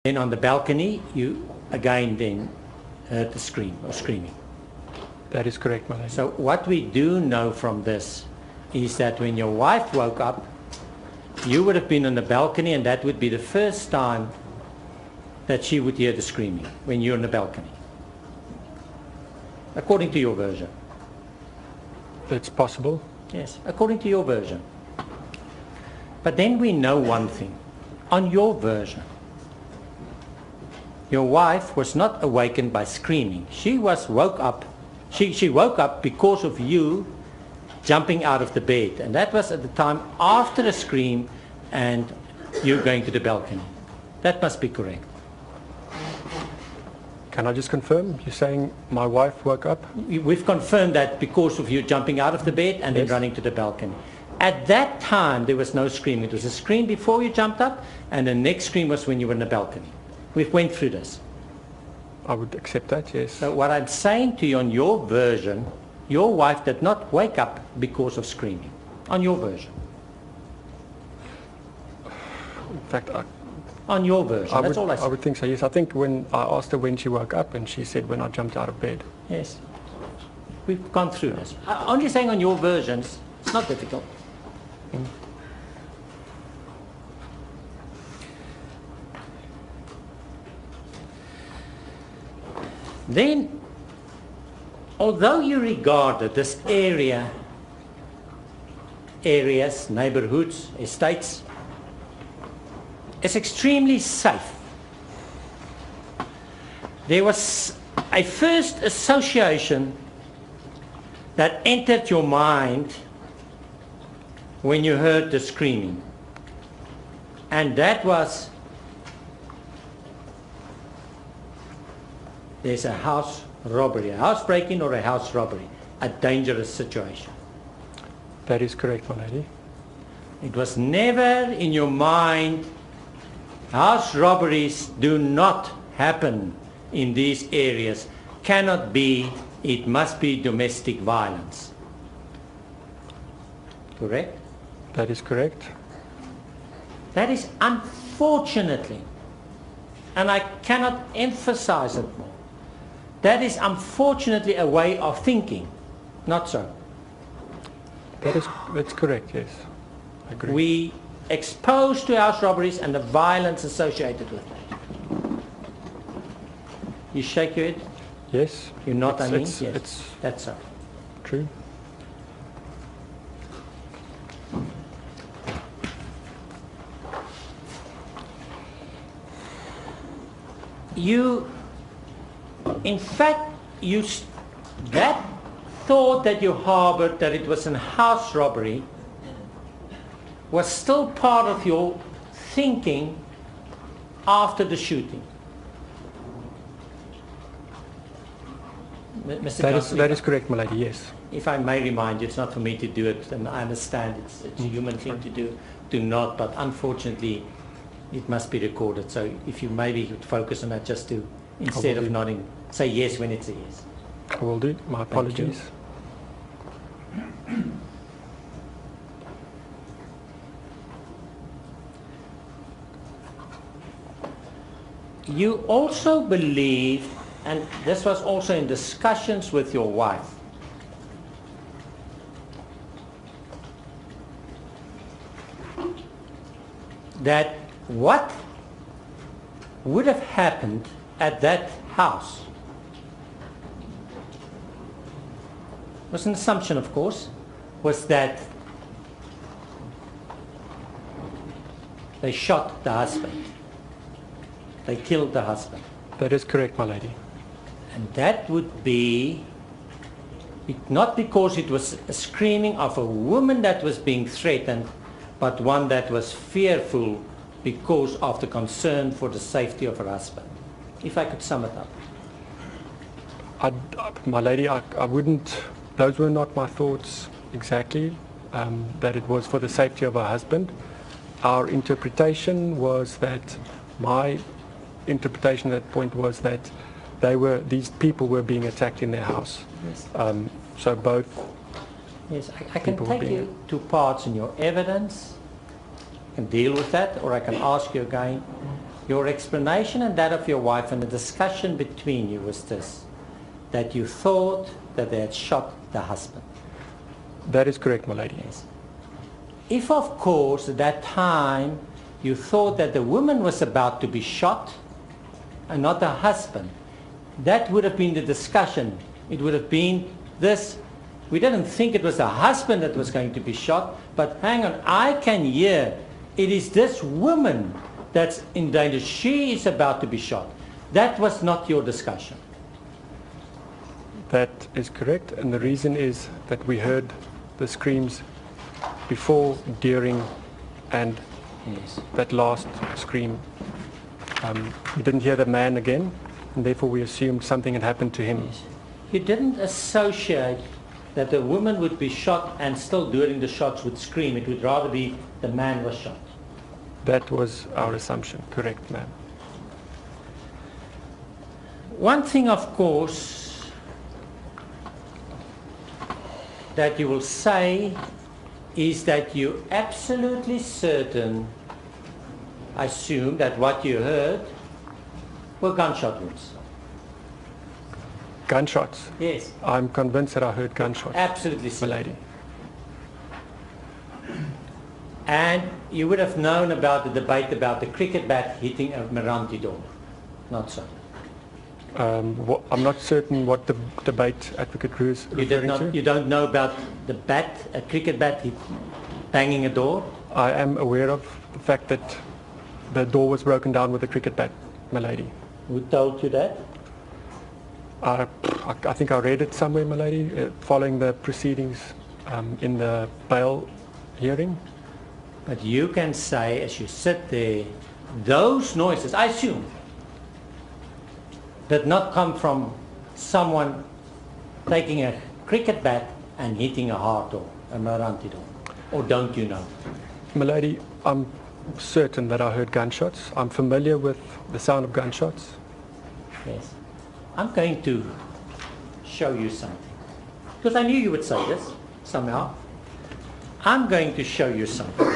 Then on the balcony, you again then heard the scream or screaming. That is correct, my lady. So what we do know from this is that when your wife woke up, you would have been on the balcony, and that would be the first time that she would hear the screaming, when you're on the balcony. According to your version. It's possible. Yes, according to your version. But then we know one thing. On your version, your wife was not awakened by screaming. She woke up because of you jumping out of the bed. And that was at the time after a scream and you going to the balcony. That must be correct. Can I just confirm? You're saying my wife woke up? We've confirmed that because of you jumping out of the bed and then running to the balcony. At that time, there was no screaming. It was a scream before you jumped up, and the next scream was when you were in the balcony. We've went through this. I would accept that, yes. So what I'm saying to you on your version, your wife did not wake up because of screaming. On your version. In fact, on your version, that's all I said. I would think so, yes. I think when I asked her when she woke up, and she said when I jumped out of bed. Yes. We've gone through this. I'm only saying on your versions, it's not difficult. Then, although you regarded this areas, neighborhoods, estates, as extremely safe, there was a first association that entered your mind when you heard the screaming. And that was, there's a house robbery, a house break-in or a house robbery, a dangerous situation. That is correct, my lady. It was never in your mind, house robberies do not happen in these areas, cannot be, it must be domestic violence. Correct? That is correct. That is unfortunately, and I cannot emphasize it more, that is unfortunately a way of thinking, not so. That's correct, yes. I agree. We exposed to house robberies and the violence associated with that. You shake your head? Yes. You're not, I mean? Yes. That's so. True. In fact, that thought that you harbored that it was a house robbery was still part of your thinking after the shooting. Mr. That is correct, my lady, yes. If I may remind you, it's not for me to do it, and I understand it's a human thing to do not, but unfortunately it must be recorded. So if you maybe would focus on that just to, instead of nodding, say yes when it's a yes. I will do. My apologies. You also believe, and this was also in discussions with your wife, that what would have happened at that house was an assumption, of course, was that they shot the husband. They killed the husband. That is correct, my lady. And that would be not because it was a screaming of a woman that was being threatened, but one that was fearful because of the concern for the safety of her husband. If I could sum it up. My lady, I wouldn't, those were not my thoughts exactly, that it was for the safety of her husband. Our interpretation was that, my interpretation at that point was that these people were being attacked in their house. Yes. So both. Yes, I can take you to parts in your evidence, I can deal with that, or I can ask you again, Your explanation and that of your wife and the discussion between you was this, that you thought that they had shot the husband. That is correct, my lady. Yes. If, of course, at that time you thought that the woman was about to be shot and not the husband, that would have been the discussion. It would have been this, we didn't think it was the husband that was going to be shot, but hang on, I can hear it is this woman that's in danger. She is about to be shot. That was not your discussion. That is correct, and the reason is that we heard the screams before, during, and Yes. that last scream. We didn't hear the man again, and therefore we assumed something had happened to him. Yes. You didn't associate that the woman would be shot and still during the shots would scream. It would rather be the man was shot. That was our assumption, correct, ma'am. One thing, of course, that you will say is that you're absolutely certain, I assume, that what you heard were gunshot wounds. Gunshots. Yes. I'm convinced that I heard gunshots, Absolutely my certain. lady. And you would have known about the debate about the cricket bat hitting a Meranti door. Not so. I'm not certain what the debate Advocate Crew is referring to. You don't know about the bat, a cricket bat banging a door? I am aware of the fact that the door was broken down with a cricket bat, my lady. Who told you that? I think I read it somewhere, my lady, following the proceedings in the bail hearing. But you can say, as you sit there, those noises, I assume, did not come from someone taking a cricket bat and hitting a hard door, a Meranti door. Or don't you know? My lady, I'm certain that I heard gunshots. I'm familiar with the sound of gunshots. Yes. I'm going to show you something. Because I knew you would say this, somehow. I'm going to show you something.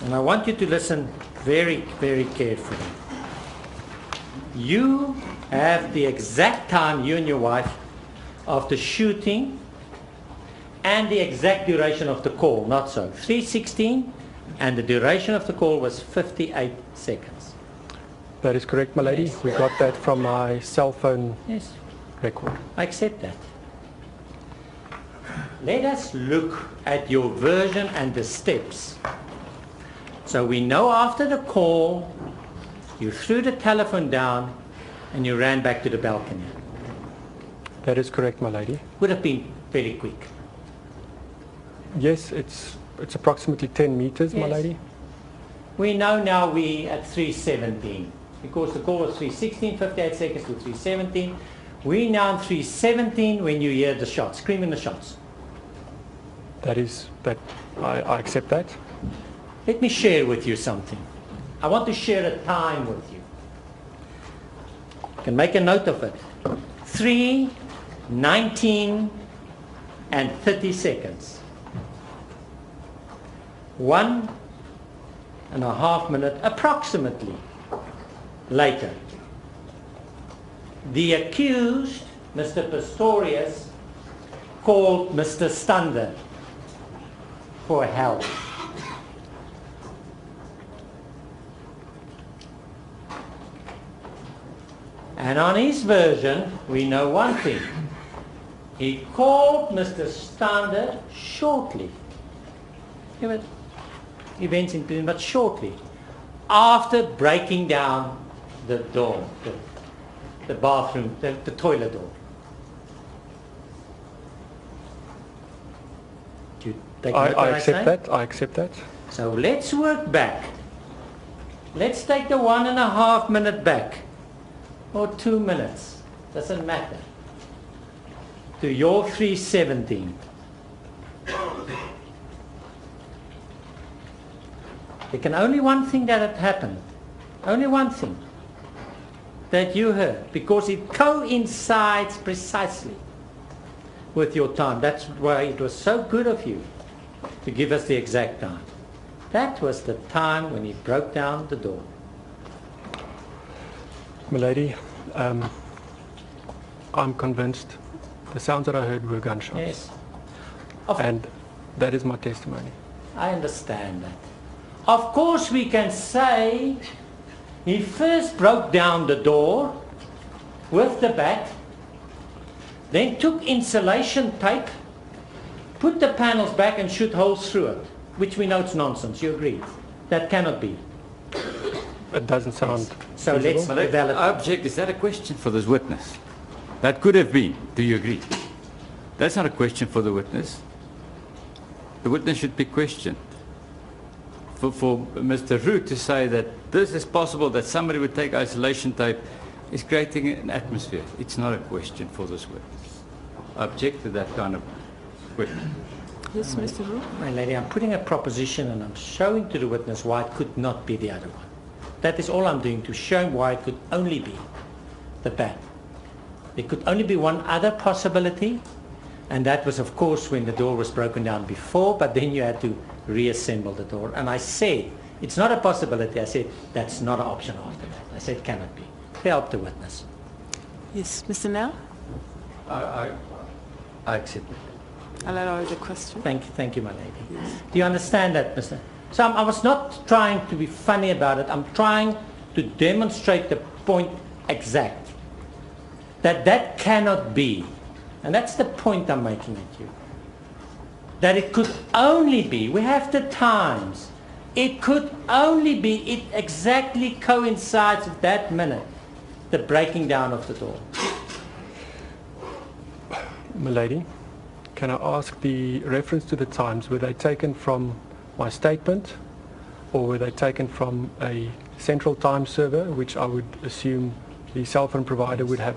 And I want you to listen very, very carefully. You have the exact time, you and your wife, of the shooting and the exact duration of the call, not so. 3:16, and the duration of the call was 58 seconds. That is correct, my lady. Yes. We got that from my cell phone Yes, record. I accept that. Let us look at your version and the steps. So we know after the call, you threw the telephone down and you ran back to the balcony. That is correct, my lady. Would have been very quick. Yes, it's approximately 10 meters, my Yes. lady. We know now we at 3:17 because the call was 3:16, 58 seconds to 3:17. We now in 3:17 when you hear the shots, screaming the shots. I accept that. Let me share with you something. I want to share a time with you. You can make a note of it. 3:19 and 30 seconds. 1.5 minutes approximately later. The accused, Mr. Pistorius, called Mr. Stander for help. And on his version, we know one thing. He called Mr. Stander shortly. There were events in between, but shortly, after breaking down the door, the bathroom, the toilet door. Do you take note of what I accept say? that. I accept that. So let's work back. Let's take the 1.5 minute back, or 2 minutes, doesn't matter, to your 3:17. There can only one thing that had happened, only one thing that you heard, because it coincides precisely with your time. That's why it was so good of you to give us the exact time. That was the time when he broke down the door. Milady, I'm convinced the sounds that I heard were gunshots. Yes. And that is my testimony. I understand that. Of course we can say he first broke down the door with the bat, then took insulation tape, put the panels back and shoot holes through it, which we know it's nonsense. You agree? That cannot be. It doesn't sound So let's feasible. develop. I object. Is that a question for this witness? That could have been. Do you agree? That's not a question for the witness. The witness should be questioned. For Mr. Root to say that this is possible, that somebody would take isolation tape, is creating an atmosphere. It's not a question for this witness. I object to that kind of question. Yes, Mr. Root. My lady, I'm putting a proposition and I'm showing to the witness why it could not be the other one. That is all I'm doing, to show him why it could only be the bat. There could only be one other possibility, and that was, of course, when the door was broken down before, but then you had to reassemble the door. And I said, it's not a possibility. I said, that's not an option after that. I said, it cannot be. Help the witness. Yes, Mr. Nell. I accept it. I'll allow the question. Thank you, my lady. Do you understand that, Mr.? So I was not trying to be funny about it. I'm trying to demonstrate the point exact. That cannot be. And that's the point I'm making at you. That it could only be, we have the times, it could only be, it exactly coincides with that minute, the breaking down of the door. Milady, can I ask the reference to the times, were they taken from my statement or were they taken from a central time server, which I would assume the cell phone provider would have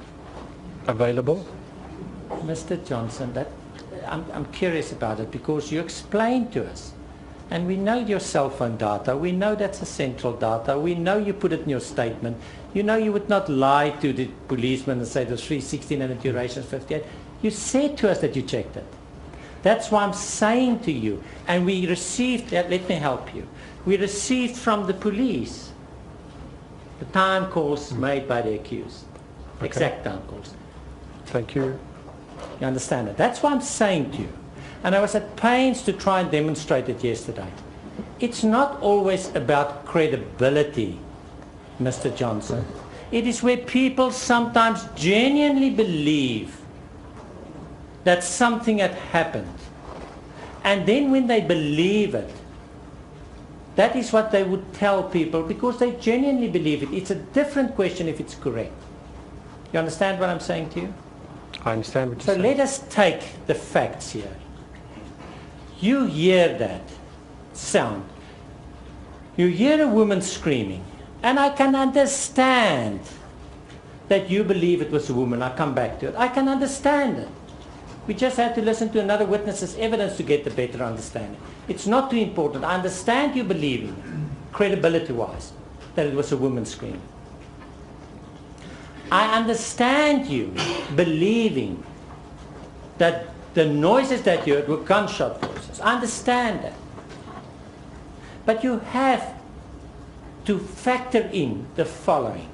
available? Mr. Johnson, I'm curious about it because you explained to us, and we know your cell phone data, we know that's a central data, we know you put it in your statement, you know you would not lie to the policeman and say it was 316 and the duration is 58. You said to us that you checked it. That's why I'm saying to you, and we received, let me help you, we received from the police the time calls made by the accused, Okay. exact time calls. Thank you. You understand it? That's what I'm saying to you. And I was at pains to try and demonstrate it yesterday. It's not always about credibility, Mr. Johnson. It is where people sometimes genuinely believe that something had happened. And then when they believe it, that is what they would tell people because they genuinely believe it. It's a different question if it's correct. You understand what I'm saying to you? I understand what you're So saying. let us take the facts here. You hear that sound. You hear a woman screaming. And I can understand that you believe it was a woman. I'll come back to it. I can understand it. We just had to listen to another witness's evidence to get the better understanding. It's not too important. I understand you believing it, credibility-wise, that it was a woman screaming. I understand you believing that the noises that you heard were gunshot voices. I understand that. But you have to factor in the following.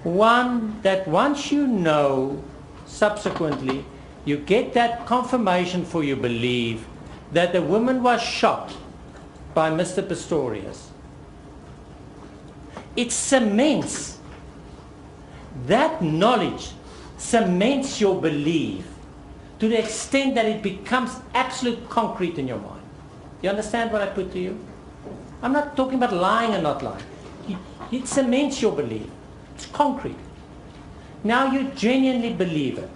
One, that once you know, subsequently, you get that confirmation for you believe that the woman was shot by Mr. Pistorius. It cements, that knowledge cements your belief to the extent that it becomes absolute concrete in your mind. You understand what I put to you? I'm not talking about lying and not lying. It cements your belief. It's concrete. Now you genuinely believe it.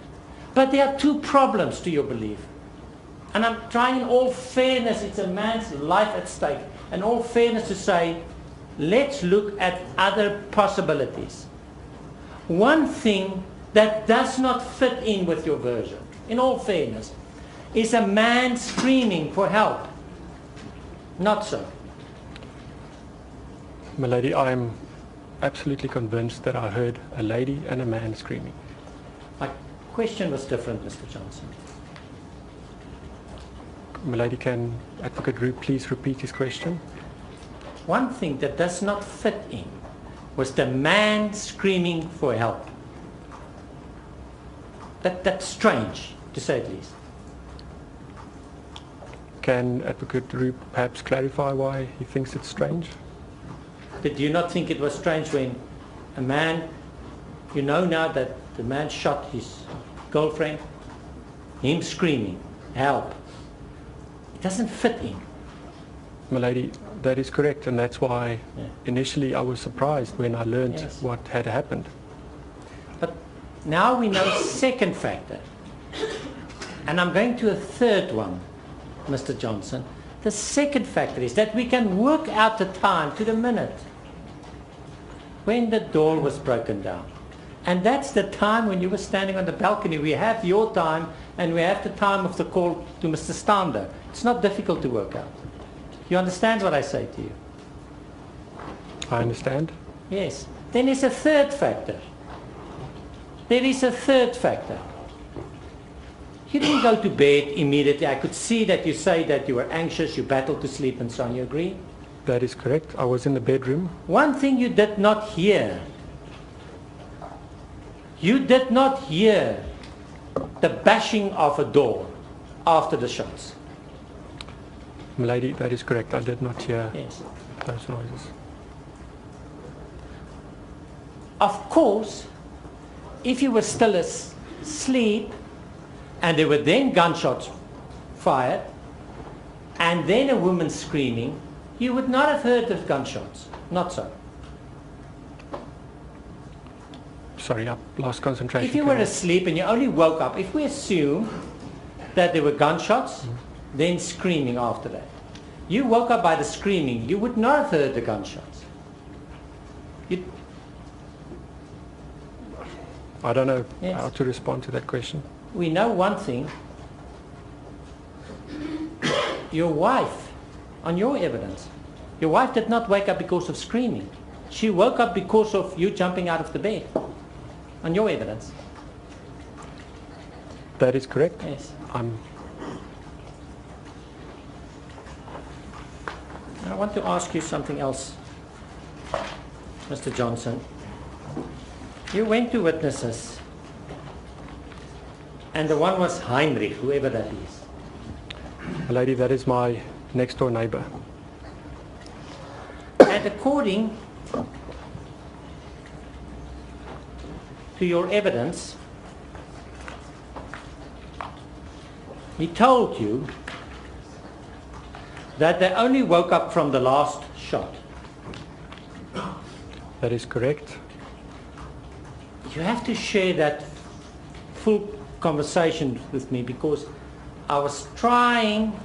But there are two problems to your belief. And I'm trying in all fairness, it's a man's life at stake, and all fairness to say, let's look at other possibilities. One thing that does not fit in with your version, in all fairness, is a man screaming for help. Not so. Milady, I'm absolutely convinced that I heard a lady and a man screaming. My question was different, Mr. Johnson. Milady, can Advocate Roop please repeat his question? One thing that does not fit in was the man screaming for help. That's strange, to say the least. Can Advocate Roop perhaps clarify why he thinks it's strange? Did you not think it was strange when a man, you know now that the man shot his girlfriend, him screaming, help. It doesn't fit in. Milady, that is correct, and that's why initially I was surprised when I learned what had happened. But now we know a second factor. And I'm going to a third one, Mr. Johnson. The second factor is that we can work out the time to the minute when the door was broken down. And that's the time when you were standing on the balcony. We have your time and we have the time of the call to Mr. Stander. It's not difficult to work out. You understand what I say to you? I understand. Yes. Then there's a third factor. There is a third factor. You didn't go to bed immediately. I could see that you say that you were anxious, you battled to sleep and so on. You agree? That is correct. I was in the bedroom. One thing you did not hear. You did not hear the bashing of a door after the shots. Milady, that is correct. I did not hear those noises. Of course, if you were still asleep and there were then gunshots fired and then a woman screaming, you would not have heard the gunshots. Not so. Sorry, I lost concentration. If you were asleep and you only woke up, if we assume that there were gunshots, then screaming after that. You woke up by the screaming, you would not have heard the gunshots. I don't know how to respond to that question. We know one thing. Your wife, on your evidence, your wife did not wake up because of screaming. She woke up because of you jumping out of the bed. On your evidence. That is correct. Yes. I want to ask you something else, Mr. Johnson. You went to witnesses, and the one was Heinrich, whoever that is. Lady, that is my next door neighbor. And according to your evidence, he told you that they only woke up from the last shot. That is correct. You have to share that full conversation with me because I was trying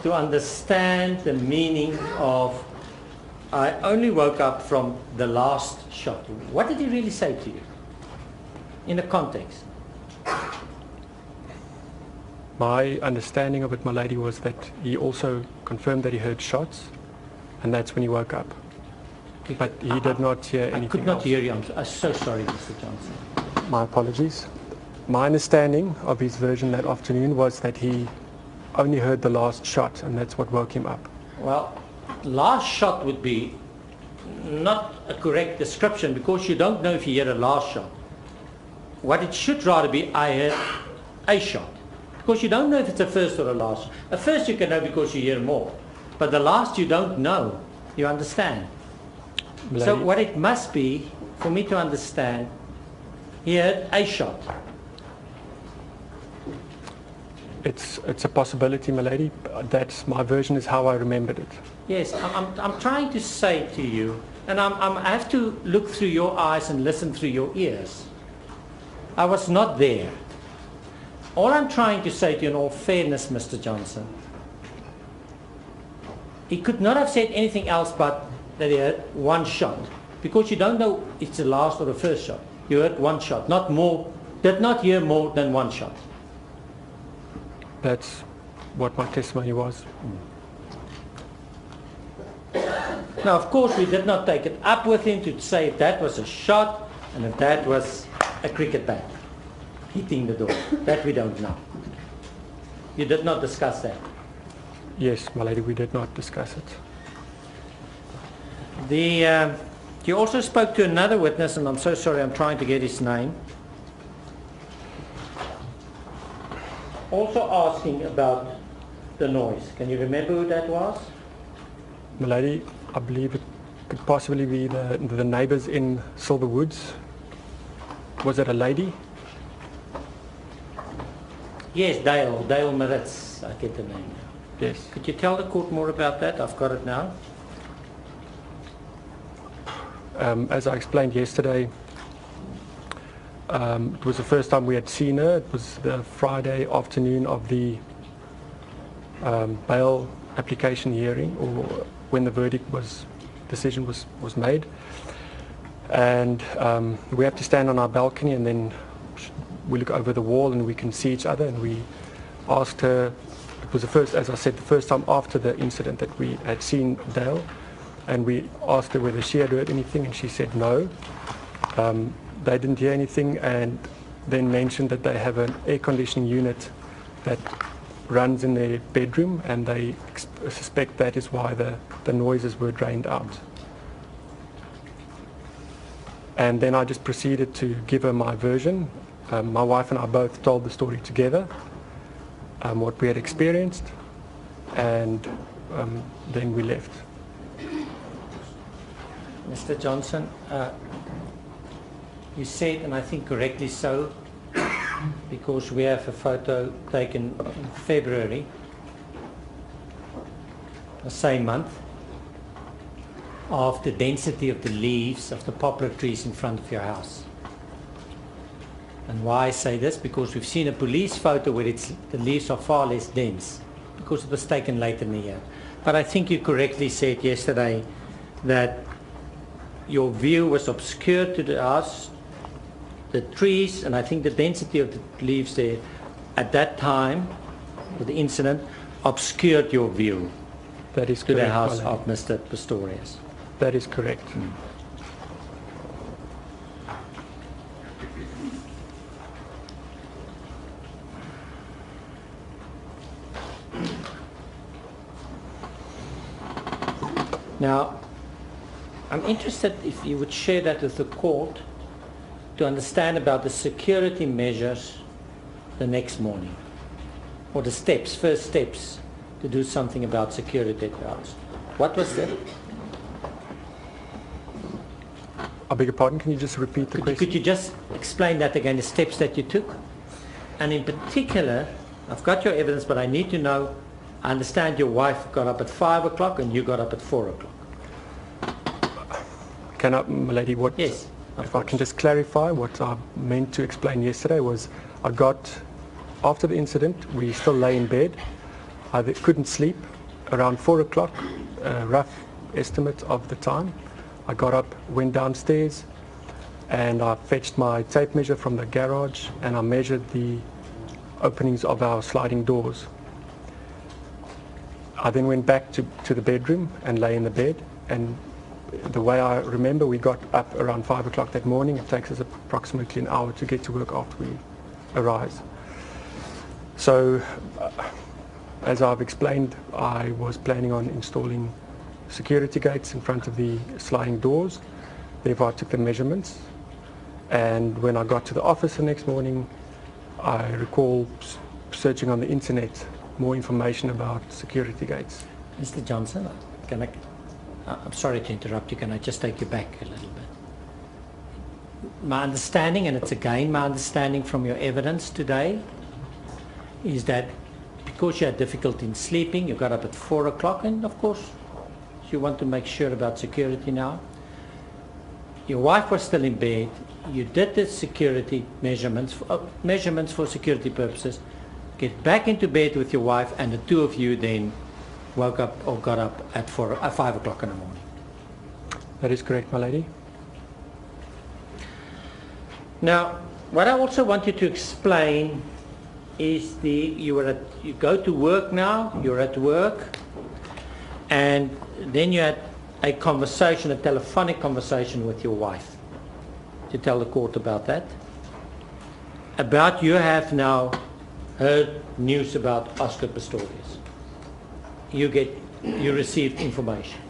to understand the meaning of I only woke up from the last shot. What did he really say to you in the context? My understanding of it, my lady, was that he also confirmed that he heard shots, and that's when he woke up. But he did not hear anything I could not else. hear you. I'm so sorry, Mr. Johnson. My apologies. My understanding of his version that afternoon was that he only heard the last shot, and that's what woke him up. Well, last shot would be not a correct description because you don't know if you hear a last shot. What it should rather be, I heard a shot. Because you don't know if it's a first or a last. A first you can know because you hear more. But the last you don't know. You understand? Lady, So what it must be, for me to understand, he heard a shot. it's a possibility, my lady. That's my version is how I remembered it. Yes, I'm trying to say to you, and I have to look through your eyes and listen through your ears. I was not there. All I'm trying to say to you in all fairness, Mr. Johnson, he could not have said anything else but that he heard one shot. Because you don't know if it's the last or the first shot. You heard one shot, not more, did not hear more than one shot. That's what my testimony was. Now, of course, we did not take it up with him to say if that was a shot and if that was a cricket bat hitting the door. That we don't know. You did not discuss that. Yes, my lady, we did not discuss it. You also spoke to another witness, and I'm so sorry, I'm trying to get his name. Also asking about the noise. Can you remember who that was? My lady, I believe it could possibly be the neighbours in Silver Woods. Was it a lady? Yes, Dale Maritz, I get the name now. Yes. Could you tell the court more about that? I've got it now. As I explained yesterday, it was the first time we had seen her. It was the Friday afternoon of the bail application hearing, or when the decision was made. And we have to stand on our balcony, and then we look over the wall and we can see each other, and we asked her. It was the first, as I said, the first time after the incident that we had seen Dale, and we asked her whether she had heard anything, and she said no. They didn't hear anything, and then mentioned that they have an air conditioning unit that runs in their bedroom, and they suspect that is why the noises were drained out. And then I just proceeded to give her my version. My wife and I both told the story together, what we had experienced, and then we left. Mr. Johnson, you said, and I think correctly so, because we have a photo taken in February, the same month, of the density of the leaves of the poplar trees in front of your house. And why I say this? Because we've seen a police photo where the leaves are far less dense, because it was taken later in the year. But I think you correctly said yesterday that your view was obscured to the house, the trees, and I think the density of the leaves there at that time, with the incident, obscured your view That is to correct, the house my lady. of Mr. Pistorius. That is correct. Now, I'm interested if you would share that with the court to understand about the security measures the next morning, or the steps, first steps to do something about security at the house. What was that? I beg your pardon, can you just repeat the question? Could you just explain that again, the steps that you took? And in particular, I've got your evidence, but I need to know, I understand your wife got up at 5 o'clock and you got up at 4 o'clock. Can I, my lady, what? Yes. If I can just clarify, what I meant to explain yesterday was I got, after the incident, we still lay in bed. I couldn't sleep. Around 4 o'clock, rough estimate of the time, I got up, went downstairs, and I fetched my tape measure from the garage, and I measured the openings of our sliding doors. I then went back to the bedroom and lay in the bed, and the way I remember, we got up around 5 o'clock that morning. It takes us approximately an hour to get to work after we arise. So, as I've explained, I was planning on installing security gates in front of the sliding doors. Therefore, I took the measurements. And when I got to the office the next morning, I recall searching on the internet more information about security gates. Mr. Johnson, I'm sorry to interrupt you. Can I just take you back a little bit? My understanding, and it's again my understanding from your evidence today, is that because you had difficulty in sleeping, you got up at 4 o'clock, and of course you want to make sure about security now. Your wife was still in bed. You did the security measurements for security purposes, get back into bed with your wife, and the two of you then woke up or got up at 5 o'clock in the morning. That is correct, my lady. Now, what I also want you to explain is you go to work now, you're at work, and then you had a conversation, a telephonic conversation with your wife. To tell the court about that. About you have now heard news about Oscar Pistorius. You received information.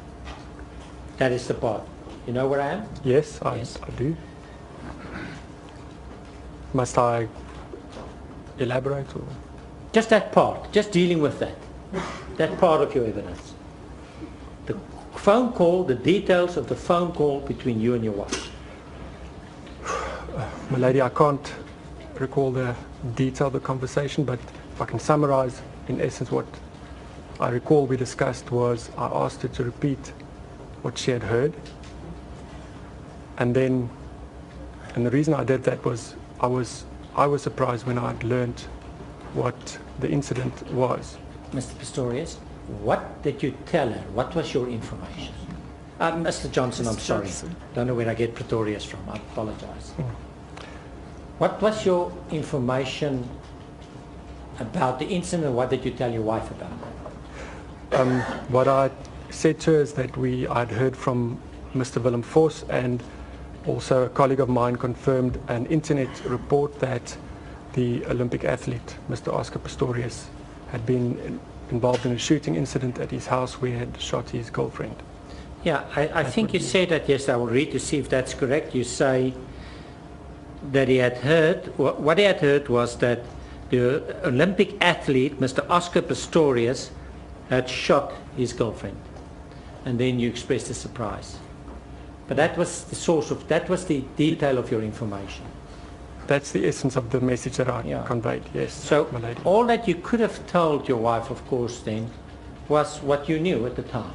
That is the part. You know where I am? Yes, I do. Must I elaborate? Or? Just that part, just dealing with that part of your evidence. The phone call, the details of the phone call between you and your wife. My lady, I can't recall the detail of the conversation, but if I can summarize, in essence, what I recall we discussed was I asked her to repeat what she had heard. And the reason I did that was I was surprised when I had learned what the incident was. Mr. Pistorius, what did you tell her? What was your information? Mr. Johnson, I'm sorry. Don't know where I get Pistorius from. I apologize. What was your information about the incident, and what did you tell your wife about it? What I said to her is that I'd heard from Mr. Willem Vos, and also a colleague of mine confirmed an internet report that the Olympic athlete, Mr. Oscar Pistorius, had been involved in a shooting incident at his house where he had shot his girlfriend. Yeah, I think you said that, yes, I will read to see if that's correct. You say that he had heard, what he had heard was that the Olympic athlete, Mr. Oscar Pistorius, had shot his girlfriend. And then you expressed a surprise. But that was the source of, that was the detail of your information. That's the essence of the message that I conveyed, yes. So my lady. All that you could have told your wife, of course, then, was what you knew at the time.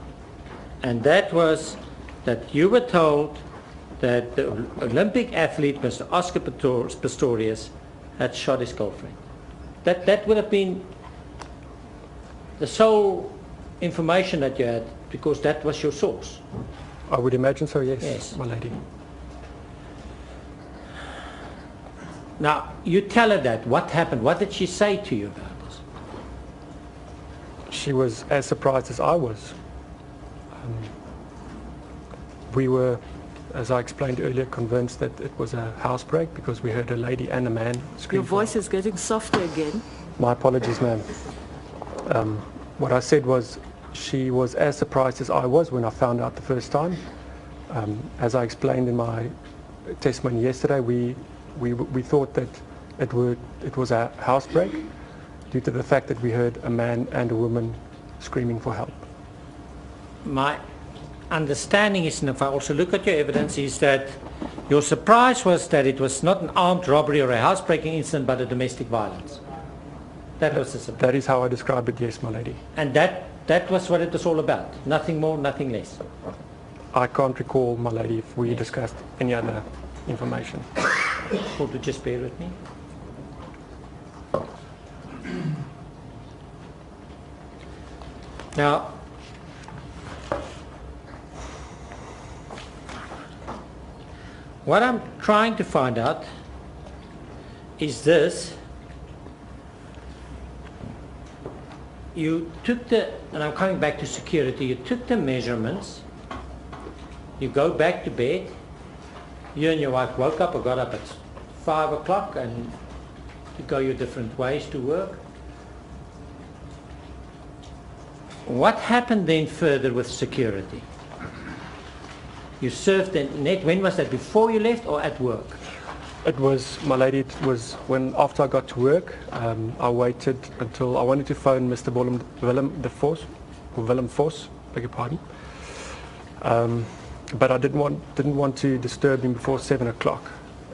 And that was that you were told that the Olympic athlete, Mr. Oscar Pistorius, had shot his girlfriend. That would have been the sole information that you had, because that was your source. I would imagine so, yes, Yes. my lady. Now, you tell her that. What happened? What did she say to you about this? She was as surprised as I was. We were, as I explained earlier, convinced that it was a housebreak because we heard a lady and a man scream. Your voice is getting softer again. My apologies, ma'am. What I said was she was as surprised as I was when I found out the first time. As I explained in my testimony yesterday, we thought that it was a housebreak due to the fact that we heard a man and a woman screaming for help. My understanding is, and if I also look at your evidence, is that your surprise was that it was not an armed robbery or a housebreaking incident, but a domestic violence. That was the surprise. That is how I describe it, yes, my lady. And that was what it was all about. Nothing more, nothing less. I can't recall, my lady, if we discussed any other information. Would you just bear with me? Now, what I'm trying to find out is this. You took and I'm coming back to security, you took the measurements, you go back to bed, you and your wife woke up or got up at 5 o'clock and you go your different ways to work. What happened then further with security? You served the net, when was that, before you left or at work? It was, my lady, it was when after I got to work, I waited until I wanted to phone Mr. Willem Vos, beg your pardon. But I didn't want to disturb him before 7 o'clock,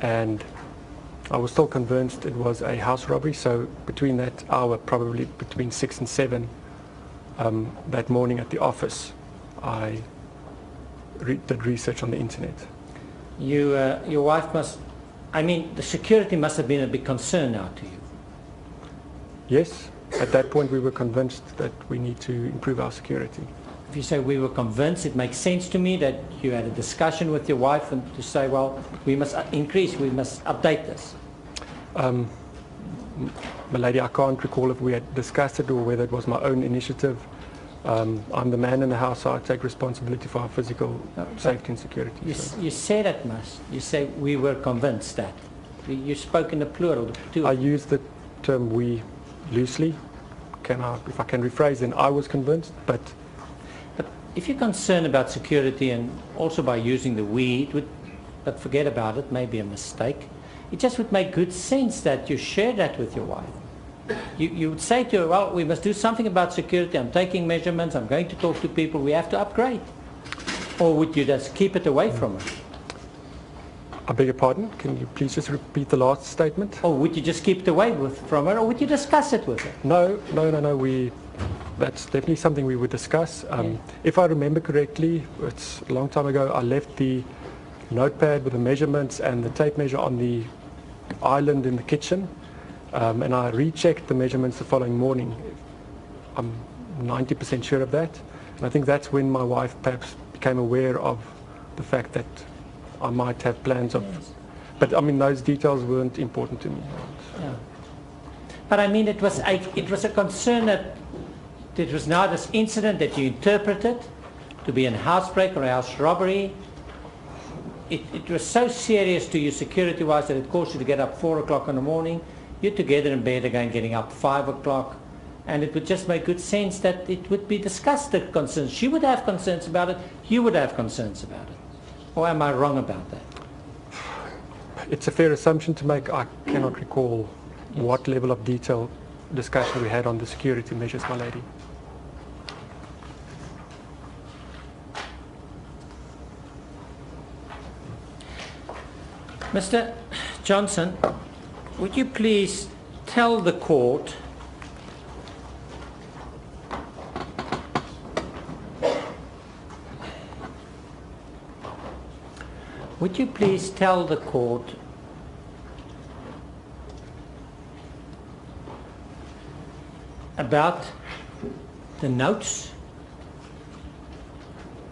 and I was still convinced it was a house robbery. So between that hour, probably between 6 and 7, that morning at the office, I did research on the internet. Your wife must, I mean, the security must have been a big concern now to you. Yes, at that point we were convinced that we need to improve our security. If you say we were convinced, it makes sense to me that you had a discussion with your wife and to say, well, we must increase, we must update this. My lady, I can't recall if we had discussed it or whether it was my own initiative. I'm the man in the house, so I take responsibility for our physical safety and security. You say that much. You say we were convinced that. You spoke in the plural. I use the term we loosely. If I can rephrase, then I was convinced, but if you're concerned about security and also by using the we, but forget about it, maybe a mistake. It just would make good sense that you share that with your wife. You would say to her, well, we must do something about security. I'm taking measurements. I'm going to talk to people. We have to upgrade. Or would you just keep it away from her? I beg your pardon, can you please just repeat the last statement? Or would you just keep it away from her, or would you discuss it with her? No, that's definitely something we would discuss. If I remember correctly, it's a long time ago, I left the notepad with the measurements and the tape measure on the island in the kitchen, and I rechecked the measurements the following morning. I'm 90% sure of that, and I think that's when my wife perhaps became aware of the fact that I might have plans of, but I mean those details weren't important to me. Yeah. But I mean it was a concern that it was now this incident that you interpreted to be a housebreak or a house robbery. It was so serious to you security-wise that it caused you to get up 4 o'clock in the morning. You're together in bed again getting up 5 o'clock. And it would just make good sense that it would be discussed, the concerns. She would have concerns about it. You would have concerns about it. Or am I wrong about that? It's a fair assumption to make. I cannot recall what level of detail discussion we had on the security measures, my lady. Mr. Johnson, would you please tell the court about the notes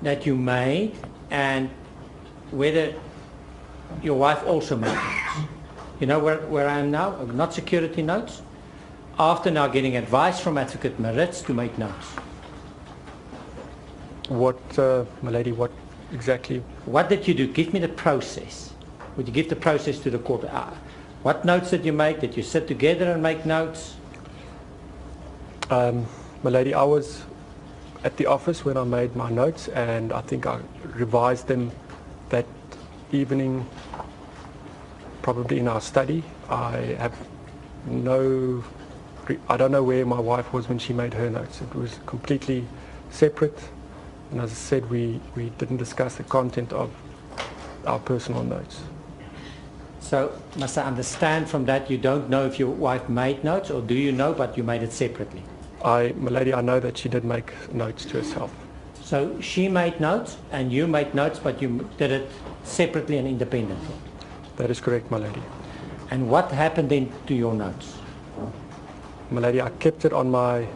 that you made and whether your wife also made notes? You know where I am now? Not security notes. After now getting advice from Advocate Maritz to make notes. What, my lady, what exactly? What did you do? Give me the process. Would you give the process to the court? What notes did you make? Did you sit together and make notes? My lady, I was at the office when I made my notes, and I think I revised them that evening, probably in our study. I don't know where my wife was when she made her notes. It was completely separate, and as I said, we didn't discuss the content of our personal notes. So must I understand from that you don't know if your wife made notes, or do you know but you made it separately? My lady, I know that she did make notes to herself. So she made notes and you made notes, but you did it separately and independently? That is correct, my lady. And what happened then to your notes? My lady, I kept it on my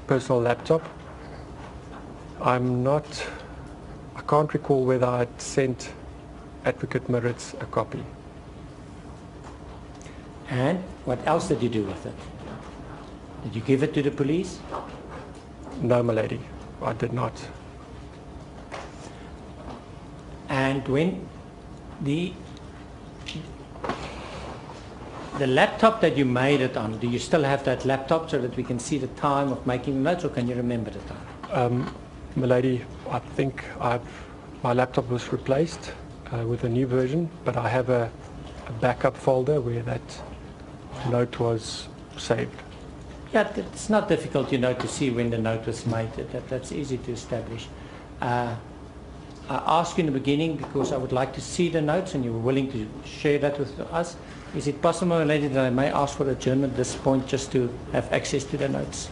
personal laptop. I can't recall whether I'd sent Advocate Maritz a copy. And what else did you do with it? Did you give it to the police? No, my lady, I did not. And when the laptop that you made it on, do you still have that laptop so that we can see the time of making the notes, or can you remember the time? My lady, I think my laptop was replaced with a new version, but I have a backup folder where that note was saved. Yeah, it's not difficult, to see when the note was made. That's easy to establish. I asked you in the beginning because I would like to see the notes, and you were willing to share that with us. Is it possible, lady, that I may ask for adjournment at this point just to have access to the notes?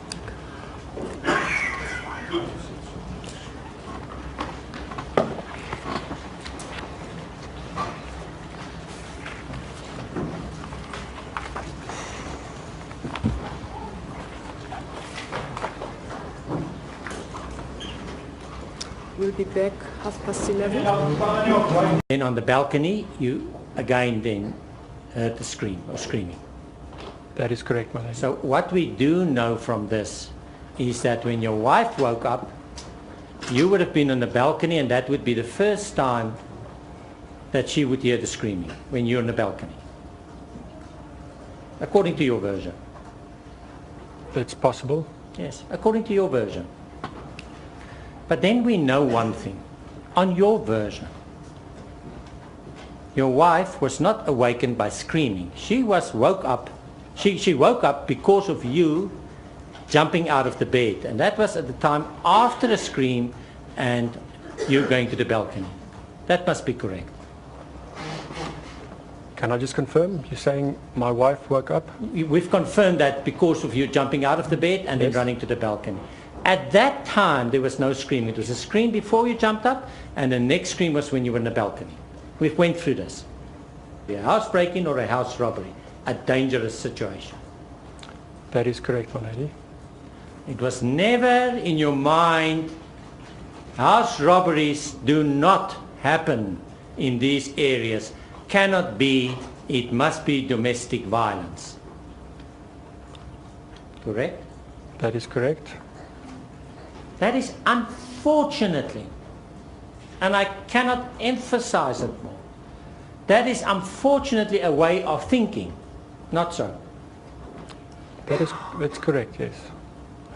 We'll be back 11:30. Then on the balcony, you again then heard the screaming. That is correct, my lady. So what we do know from this is that when your wife woke up, you would have been on the balcony, and that would be the first time that she would hear the screaming, when you're on the balcony. according to your version. It's possible. Yes, according to your version. But then we know one thing. On your version, your wife was not awakened by screaming. She woke up. She woke up because of you jumping out of the bed. And that was at the time after a scream and you going to the balcony. That must be correct. Can I just confirm? You're saying my wife woke up? We've confirmed that because of you jumping out of the bed and then running to the balcony. At that time, there was no screaming. It was a scream before you jumped up, and the next scream was when you were in the balcony. We've went through this. A house break-in or a house robbery, a dangerous situation. That is correct, my lady. It was never in your mind, house robberies do not happen in these areas. Cannot be, it must be domestic violence. Correct? That is correct. That is unfortunately, and I cannot emphasize it more, that is unfortunately a way of thinking. Not so. That's correct, yes.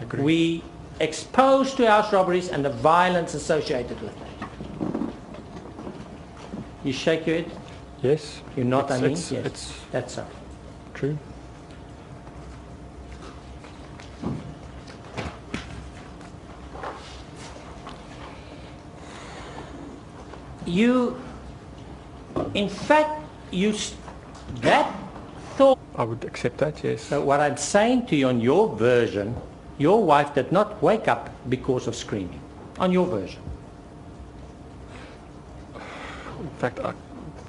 I agree. We exposed to house robberies and the violence associated with that. You shake your head? Yes. You're not, I mean? Yes. That's so. True. In fact, that thought. I would accept that, yes. So what I'm saying to you on your version, your wife did not wake up because of screaming. On your version. In fact,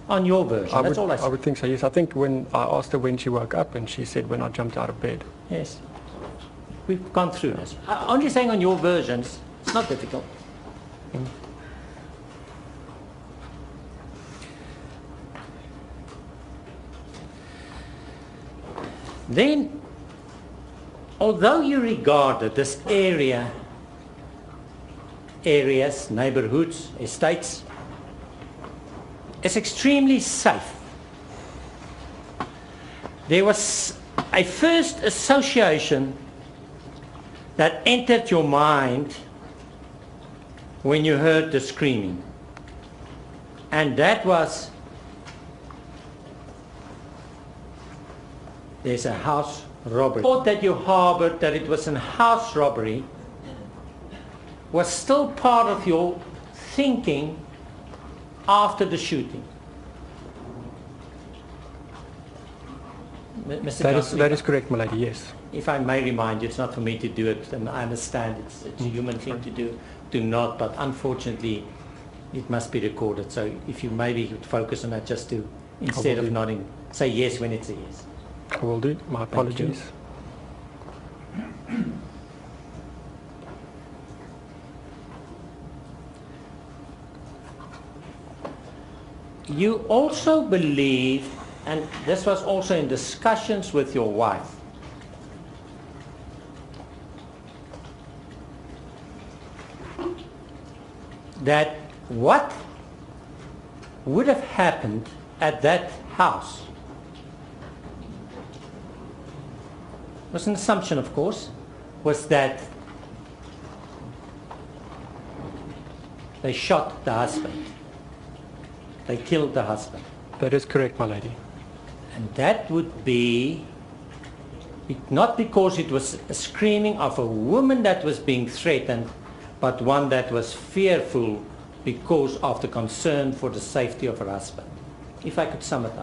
on your version, that's all I said. I would think so, yes. I think when I asked her when she woke up, and she said when I jumped out of bed. Yes. We've gone through this. I'm only saying on your versions, it's not difficult. Then, although you regarded this areas, neighborhoods, estates, as extremely safe, there was a first association that entered your mind when you heard the screaming. And that was, there's a house robbery. The thought that you harbored that it was a house robbery was still part of your thinking after the shooting. Mr. That is correct, my lady, yes. If I may remind you, it's not for me to do it, and I understand it's a human thing to do not, but unfortunately it must be recorded. So if you maybe would focus on that just to, instead of nodding, say yes when it's a yes. I will do. My apologies. You also believe, and this was also in discussions with your wife, that what would have happened at that house was an assumption, of course, was that they shot the husband. They killed the husband. That is correct, my lady. And that would be, not because it was a screaming of a woman that was being threatened, but one that was fearful because of the concern for the safety of her husband. If I could sum it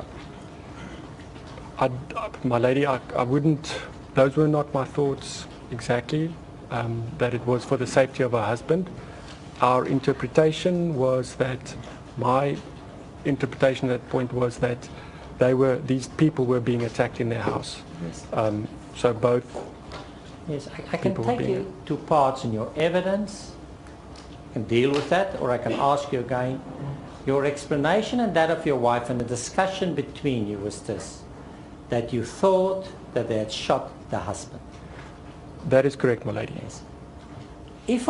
up. My lady, I wouldn't, those were not my thoughts exactly, that it was for the safety of her husband. Our interpretation was that, my interpretation at that point was that these people were being attacked in their house. Yes. So both. Yes, I can take you to parts in your evidence, I can deal with that, or I can ask you again. Your explanation and that of your wife and the discussion between you was this, that you thought that they had shot the husband. That is correct, my lady. Yes. If